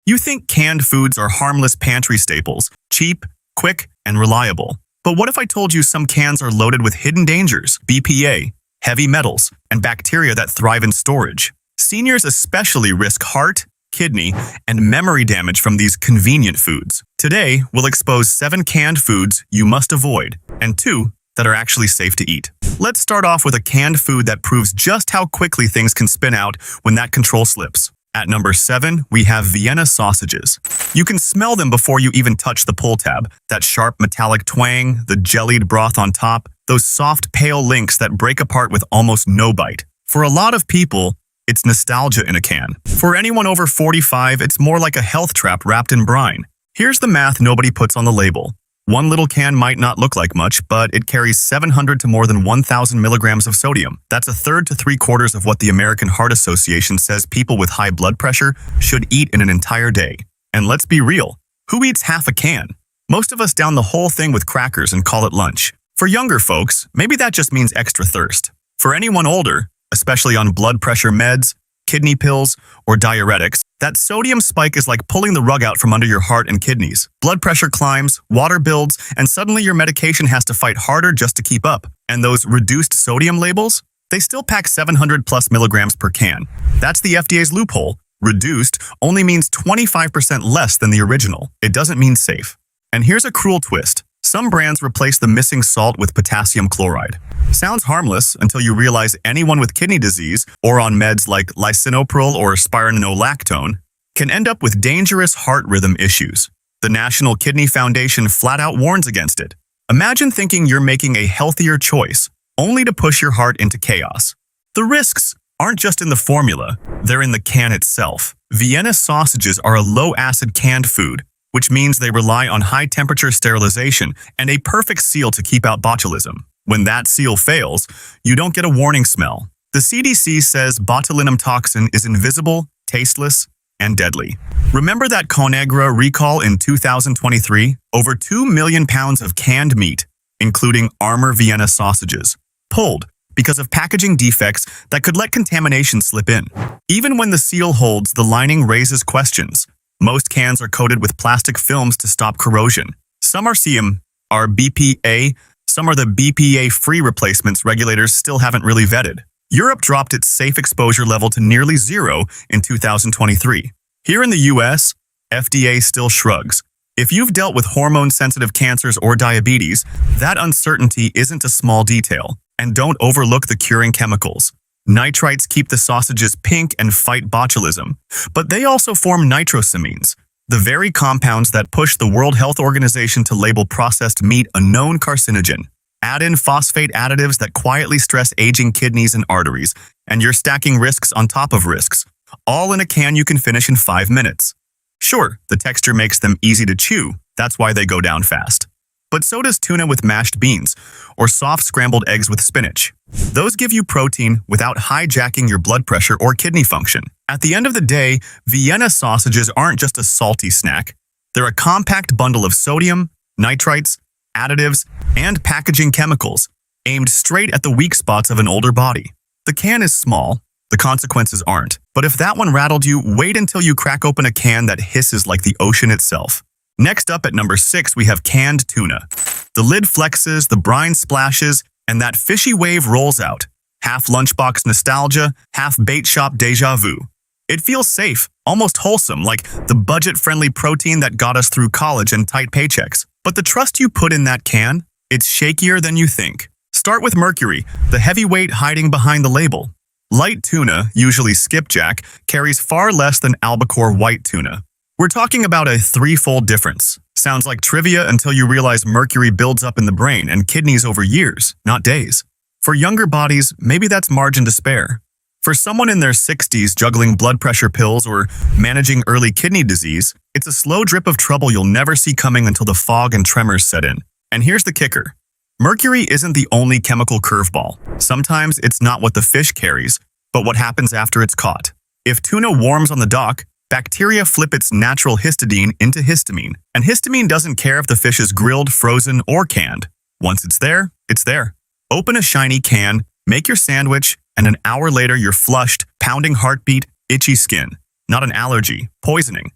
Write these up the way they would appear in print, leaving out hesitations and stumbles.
You think canned foods are harmless pantry staples, cheap, quick, and reliable. But what if I told you some cans are loaded with hidden dangers, BPA, heavy metals, and bacteria that thrive in storage? Seniors especially risk heart, kidney, and memory damage from these convenient foods. Today, we'll expose 7 canned foods you must avoid, and 2 that are actually safe to eat. Let's start off with a canned food that proves just how quickly things can spin out when that control slips. At number 7, we have Vienna sausages. You can smell them before you even touch the pull tab. That sharp metallic twang, the jellied broth on top, those soft pale links that break apart with almost no bite. For a lot of people, it's nostalgia in a can. For anyone over 45, it's more like a health trap wrapped in brine. Here's the math nobody puts on the label. One little can might not look like much, but it carries 700 to more than 1,000 milligrams of sodium. That's a third to 3/4 of what the American Heart Association says people with high blood pressure should eat in an entire day. And let's be real, who eats half a can? Most of us down the whole thing with crackers and call it lunch. For younger folks, maybe that just means extra thirst. For anyone older, especially on blood pressure meds, kidney pills, or diuretics, that sodium spike is like pulling the rug out from under your heart and kidneys. Blood pressure climbs, water builds, and suddenly your medication has to fight harder just to keep up. And those reduced sodium labels? They still pack 700 plus milligrams per can. That's the FDA's loophole. Reduced only means 25% less than the original. It doesn't mean safe. And here's a cruel twist. Some brands replace the missing salt with potassium chloride. Sounds harmless until you realize anyone with kidney disease or on meds like lisinopril or spironolactone can end up with dangerous heart rhythm issues. The National Kidney Foundation flat out warns against it. Imagine thinking you're making a healthier choice, only to push your heart into chaos. The risks aren't just in the formula, they're in the can itself. Vienna sausages are a low-acid canned food, which means they rely on high-temperature sterilization and a perfect seal to keep out botulism. When that seal fails, you don't get a warning smell. The CDC says botulinum toxin is invisible, tasteless, and deadly. Remember that Conagra recall in 2023? Over 2 million pounds of canned meat, including Armour Vienna sausages, pulled because of packaging defects that could let contamination slip in. Even when the seal holds, the lining raises questions. Most cans are coated with plastic films to stop corrosion. Some are BPA, some are the BPA-free replacements regulators still haven't really vetted. Europe dropped its safe exposure level to nearly 0 in 2023. Here in the US, FDA still shrugs. If you've dealt with hormone-sensitive cancers or diabetes, that uncertainty isn't a small detail. And don't overlook the curing chemicals. Nitrites keep the sausages pink and fight botulism, but they also form nitrosamines, the very compounds that push the World Health Organization to label processed meat a known carcinogen. Add in phosphate additives that quietly stress aging kidneys and arteries, and you're stacking risks on top of risks, all in a can you can finish in 5 minutes. Sure, the texture makes them easy to chew, that's why they go down fast. But so does tuna with mashed beans, or soft scrambled eggs with spinach. Those give you protein without hijacking your blood pressure or kidney function. At the end of the day, Vienna sausages aren't just a salty snack. They're a compact bundle of sodium, nitrites, additives, and packaging chemicals, aimed straight at the weak spots of an older body. The can is small, the consequences aren't. But if that one rattled you, wait until you crack open a can that hisses like the ocean itself. Next up at number 6, we have canned tuna. The lid flexes, the brine splashes, and that fishy wave rolls out. Half lunchbox nostalgia, half bait shop deja vu. It feels safe, almost wholesome, like the budget-friendly protein that got us through college and tight paychecks. But the trust you put in that can, it's shakier than you think. Start with mercury, the heavyweight hiding behind the label. Light tuna, usually skipjack, carries far less than albacore white tuna. We're talking about a 3-fold difference. Sounds like trivia until you realize mercury builds up in the brain and kidneys over years, not days. For younger bodies, maybe that's margin to spare. For someone in their 60s juggling blood pressure pills or managing early kidney disease, it's a slow drip of trouble you'll never see coming until the fog and tremors set in. And here's the kicker. Mercury isn't the only chemical curveball. Sometimes it's not what the fish carries, but what happens after it's caught. If tuna warms on the dock, bacteria flip its natural histidine into histamine, and histamine doesn't care if the fish is grilled, frozen, or canned. Once it's there, it's there. Open a shiny can, make your sandwich, and an hour later you're flushed, pounding heartbeat, itchy skin. Not an allergy, poisoning.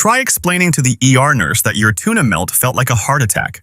Try explaining to the ER nurse that your tuna melt felt like a heart attack.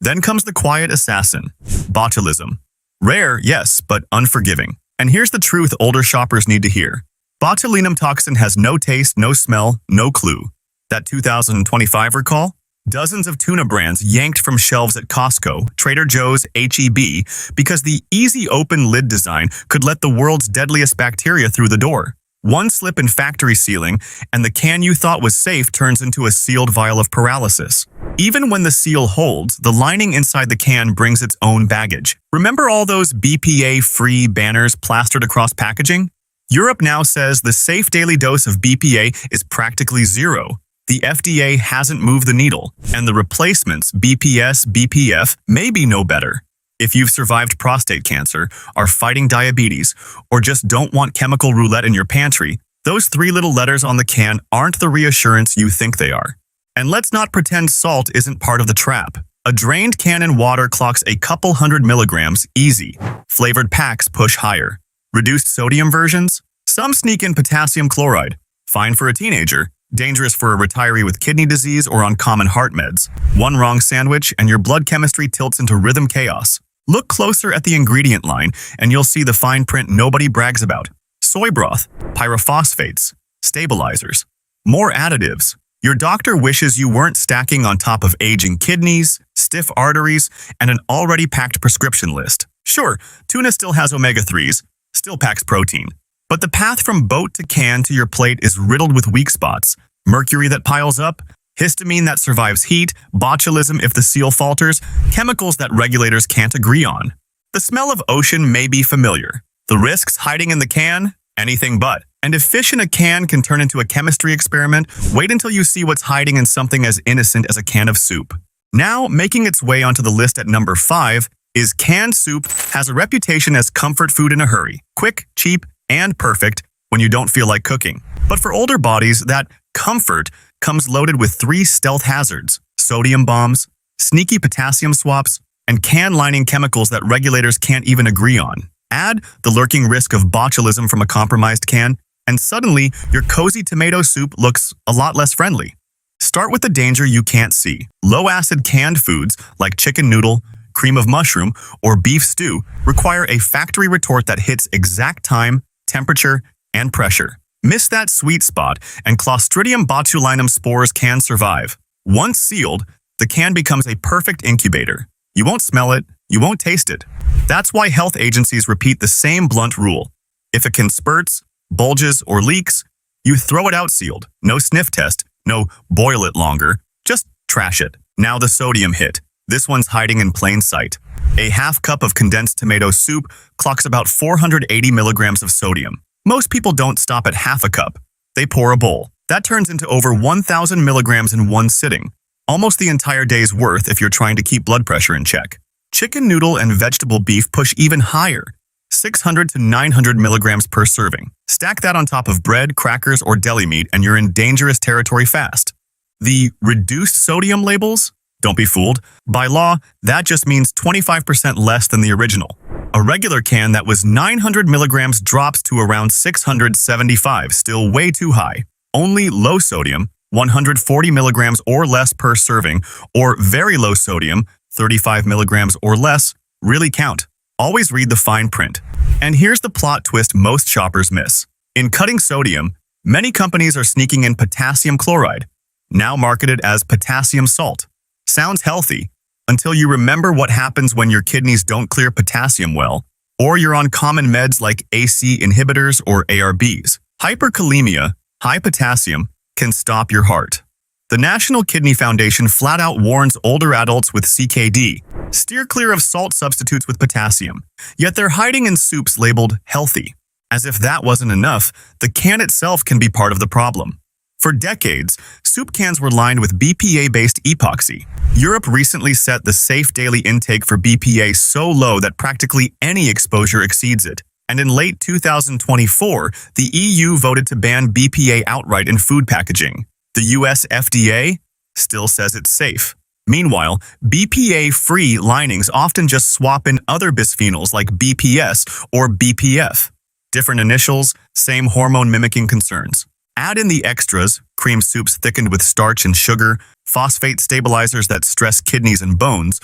Then comes the quiet assassin, botulism. Rare, yes, but unforgiving. And here's the truth older shoppers need to hear. Botulinum toxin has no taste, no smell, no clue. That 2025 recall? Dozens of tuna brands yanked from shelves at Costco, Trader Joe's, H-E-B, because the easy open lid design could let the world's deadliest bacteria through the door. One slip in factory sealing, and the can you thought was safe turns into a sealed vial of paralysis. Even when the seal holds, the lining inside the can brings its own baggage. Remember all those BPA-free banners plastered across packaging? Europe now says the safe daily dose of BPA is practically zero. The FDA hasn't moved the needle, and the replacements, BPS, BPF, may be no better. If you've survived prostate cancer, are fighting diabetes, or just don't want chemical roulette in your pantry, those 3 little letters on the can aren't the reassurance you think they are. And let's not pretend salt isn't part of the trap. A drained can in water clocks a couple 100 milligrams, easy. Flavored packs push higher. Reduced sodium versions? Some sneak in potassium chloride. Fine for a teenager, dangerous for a retiree with kidney disease or on common heart meds. One wrong sandwich and your blood chemistry tilts into rhythm chaos. Look closer at the ingredient line and you'll see the fine print nobody brags about. Soy broth, pyrophosphates, stabilizers, more additives. Your doctor wishes you weren't stacking on top of aging kidneys, stiff arteries, and an already packed prescription list. Sure, tuna still has omega-3s, still packs protein. But the path from boat to can to your plate is riddled with weak spots. Mercury that piles up, histamine that survives heat, botulism if the seal falters, chemicals that regulators can't agree on. The smell of ocean may be familiar. The risks hiding in the can? Anything but. And if fish in a can can turn into a chemistry experiment, wait until you see what's hiding in something as innocent as a can of soup. Now, making its way onto the list at number 5 is canned soup has a reputation as comfort food in a hurry. Quick, cheap, and perfect when you don't feel like cooking. But for older bodies, that comfort comes loaded with 3 stealth hazards: sodium bombs, sneaky potassium swaps, and can lining chemicals that regulators can't even agree on. Add the lurking risk of botulism from a compromised can, and suddenly your cozy tomato soup looks a lot less friendly. Start with the danger you can't see. Low-acid canned foods like chicken noodle, cream of mushroom, or beef stew require a factory retort that hits exact time, temperature, and pressure. Miss that sweet spot, and Clostridium botulinum spores can survive. Once sealed, the can becomes a perfect incubator. You won't smell it, you won't taste it. That's why health agencies repeat the same blunt rule. If a can spurts, bulges, or leaks, you throw it out sealed. No sniff test, no boil it longer, just trash it. Now the sodium hit. This one's hiding in plain sight. A half cup of condensed tomato soup clocks about 480 milligrams of sodium. Most people don't stop at half a cup. They pour a bowl. That turns into over 1,000 milligrams in one sitting. Almost the entire day's worth if you're trying to keep blood pressure in check. Chicken noodle and vegetable beef push even higher, 600 to 900 milligrams per serving. Stack that on top of bread, crackers, or deli meat and you're in dangerous territory fast. The reduced sodium labels? Don't be fooled. By law, that just means 25% less than the original. A regular can that was 900 milligrams drops to around 675, still way too high. Only low sodium, 140 milligrams or less per serving, or very low sodium, 35 milligrams or less, really count. Always read the fine print. And here's the plot twist most shoppers miss. In cutting sodium, many companies are sneaking in potassium chloride, now marketed as potassium salt. Sounds healthy, until you remember what happens when your kidneys don't clear potassium well, or you're on common meds like AC inhibitors or ARBs. Hyperkalemia, high potassium, can stop your heart. The National Kidney Foundation flat out warns older adults with CKD, steer clear of salt substitutes with potassium, yet they're hiding in soups labeled healthy. As if that wasn't enough, the can itself can be part of the problem. For decades, soup cans were lined with BPA-based epoxy. Europe recently set the safe daily intake for BPA so low that practically any exposure exceeds it. And in late 2024, the EU voted to ban BPA outright in food packaging. The US FDA still says it's safe. Meanwhile, BPA-free linings often just swap in other bisphenols like BPS or BPF. Different initials, same hormone-mimicking concerns. Add in the extras, cream soups thickened with starch and sugar, phosphate stabilizers that stress kidneys and bones,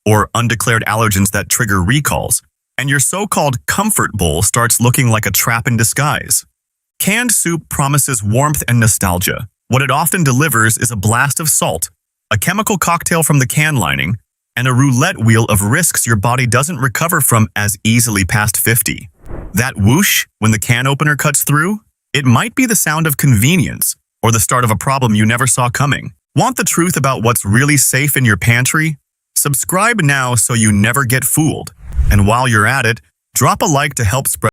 or undeclared allergens that trigger recalls, and your so-called comfort bowl starts looking like a trap in disguise. Canned soup promises warmth and nostalgia. What it often delivers is a blast of salt, a chemical cocktail from the can lining, and a roulette wheel of risks your body doesn't recover from as easily past 50. That whoosh when the can opener cuts through? It might be the sound of convenience or the start of a problem you never saw coming. Want the truth about what's really safe in your pantry? Subscribe now so you never get fooled. And while you're at it, drop a like to help spread